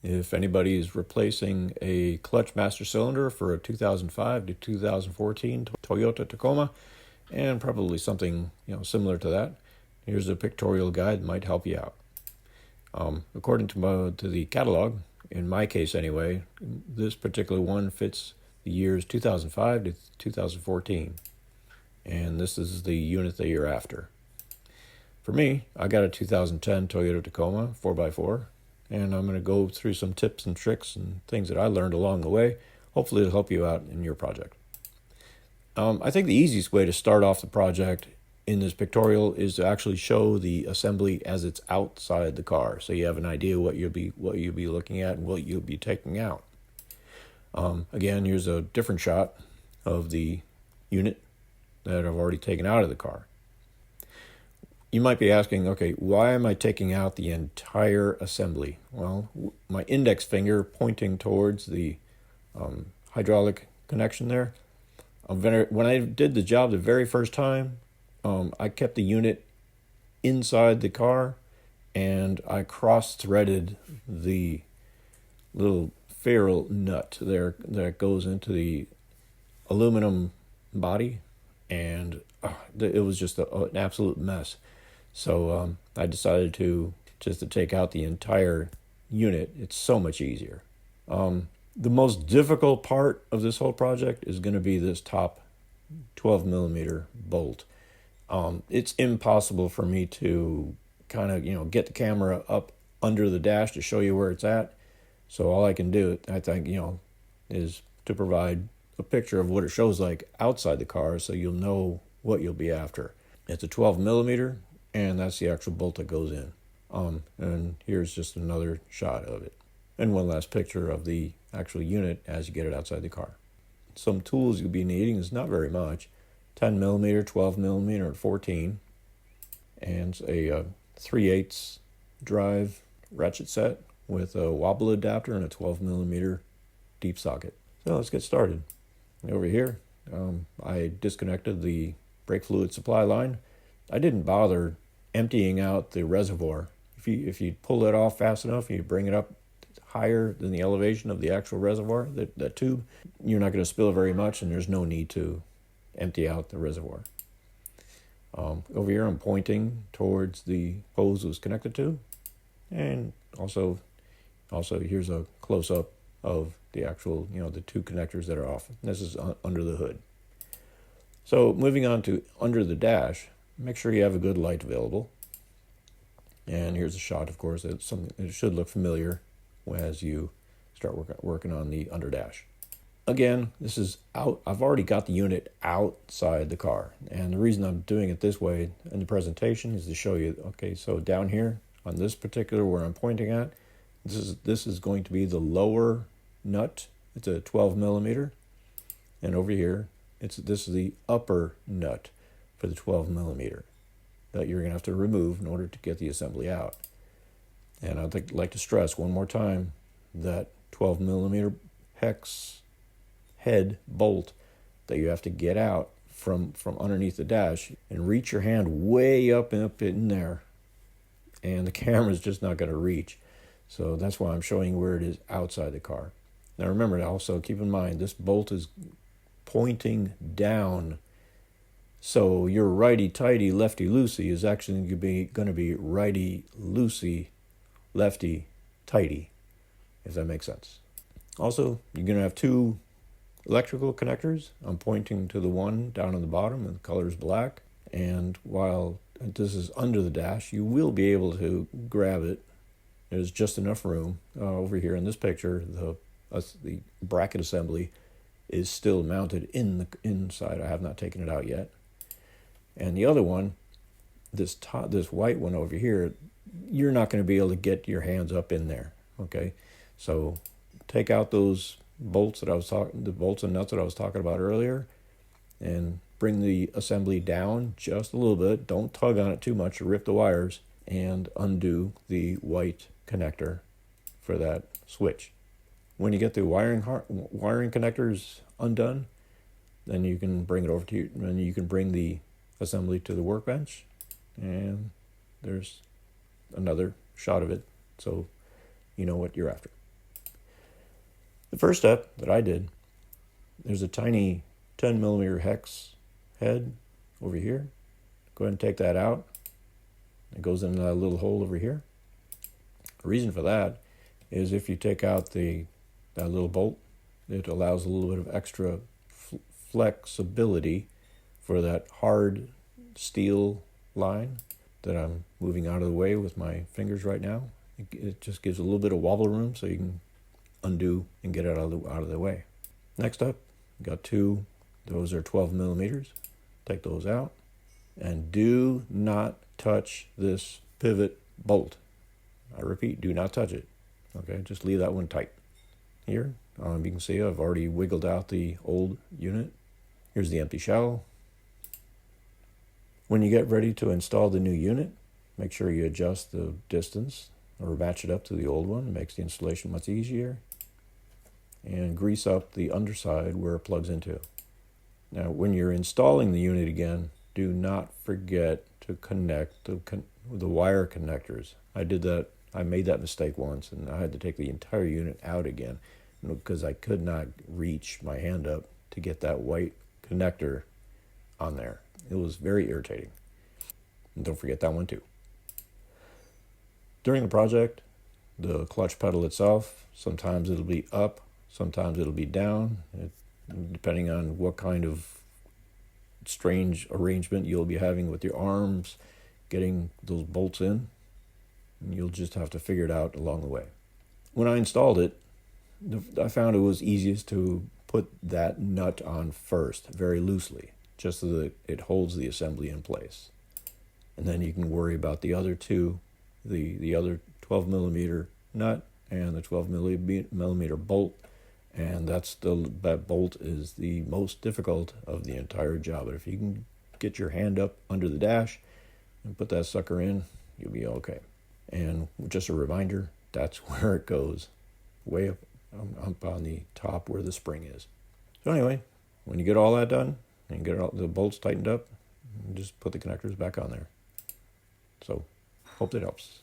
If anybody is replacing a clutch master cylinder for a 2005 to 2014 Toyota Tacoma, and probably something similar to that, here's a pictorial guide that might help you out. According to the catalog, in my case anyway, this particular one fits the years 2005 to 2014, and this is the unit that you're after. For me, I got a 2010 Toyota Tacoma 4x4, and I'm going to go through some tips and tricks and things that I learned along the way. Hopefully it'll help you out in your project. I think the easiest way to start off the project in this pictorial is to actually show the assembly as it's outside the car, so you have an idea what you'll be looking at and what you'll be taking out. Again, here's a different shot of the unit that I've already taken out of the car. You might be asking, okay, why am I taking out the entire assembly? Well, my index finger pointing towards the hydraulic connection there. When I did the job the very first time, I kept the unit inside the car, and I cross-threaded the little ferrule nut there that goes into the aluminum body, and it was just an absolute mess. So I decided to take out the entire unit. It's so much easier. The most difficult part of this whole project is going to be this top 12 millimeter bolt. It's impossible for me to kind of, get the camera up under the dash to show you where it's at. So all I can do, I think, is to provide a picture of what it shows like outside the car so you'll know what you'll be after. It's a 12 millimeter, and that's the actual bolt that goes in. And here's just another shot of it. And one last picture of the actual unit as you get it outside the car. Some tools you'll be needing is not very much. 10 millimeter, 12 millimeter, or 14. And a 3/8 drive ratchet set with a wobble adapter and a 12 millimeter deep socket. So let's get started. Over here, I disconnected the brake fluid supply line. I didn't bother emptying out the reservoir. If you pull it off fast enough, you bring it up higher than the elevation of the actual reservoir, that tube, you're not going to spill very much, and there's no need to empty out the reservoir. Over here, I'm pointing towards the hose it was connected to, and also here's a close-up of the actual, the two connectors that are off. This is under the hood. So moving on to under the dash, make sure you have a good light available. And here's a shot, of course. It's something that should look familiar as you start working on the under dash. Again, this is out. I've already got the unit outside the car, and the reason I'm doing it this way in the presentation is to show you. Okay, so down here on this particular where I'm pointing at, this is going to be the lower nut. It's a 12 millimeter, and over here this is the upper nut for the 12 millimeter that you're going to have to remove in order to get the assembly out. And I'd like to stress one more time that 12 millimeter hex head bolt that you have to get out from underneath the dash and reach your hand way up in there, and the camera's just not going to reach. So that's why I'm showing where it is outside the car. Now remember, also keep in mind this bolt is pointing down, so your righty-tighty, lefty-loosey is actually going to be righty-loosey, lefty-tighty, if that makes sense. Also, you're going to have two electrical connectors. I'm pointing to the one down on the bottom, and the color is black. And while this is under the dash, you will be able to grab it. There's just enough room. Over here in this picture, the bracket assembly is still mounted in the inside. I have not taken it out yet. And the other one, this white one over here, you're not going to be able to get your hands up in there. Okay, so take out those bolts the bolts and nuts that I was talking about earlier, and bring the assembly down just a little bit. Don't tug on it too much or rip the wires, and undo the white connector for that switch. When you get the wiring connectors undone, then you can bring it over to you, and you can bring the assembly to the workbench, and there's another shot of it, so you know what you're after. The first step that I did, there's a tiny 10 millimeter hex head over here. Go ahead and take that out. It goes in that little hole over here. The reason for that is if you take out that little bolt, it allows a little bit of extra flexibility for that hard steel line that I'm moving out of the way with my fingers right now. It just gives a little bit of wobble room so you can undo and get it out of the way. Next up, got two. Those are 12 millimeters. Take those out. And do not touch this pivot bolt. I repeat, do not touch it. Okay, just leave that one tight. Here, you can see I've already wiggled out the old unit. Here's the empty shell. When you get ready to install the new unit, make sure you adjust the distance or match it up to the old one. It makes the installation much easier. And grease up the underside where it plugs into. Now, when you're installing the unit again, do not forget to connect the wire connectors. I made that mistake once, and I had to take the entire unit out again because I could not reach my hand up to get that white connector on there. It was very irritating. And don't forget that one too. During the project, the clutch pedal itself, sometimes it'll be up, sometimes it'll be down, depending on what kind of strange arrangement you'll be having with your arms getting those bolts in. And you'll just have to figure it out along the way. When I installed it, I found it was easiest to put that nut on first, very loosely, just so that it holds the assembly in place. And then you can worry about the other two, the other 12 millimeter nut and the 12 millimeter bolt. And that bolt is the most difficult of the entire job. But if you can get your hand up under the dash and put that sucker in, you'll be okay. And just a reminder, that's where it goes, way up on the top where the spring is. So anyway, when you get all that done and get all the bolts tightened up, just put the connectors back on there. So, hope that helps.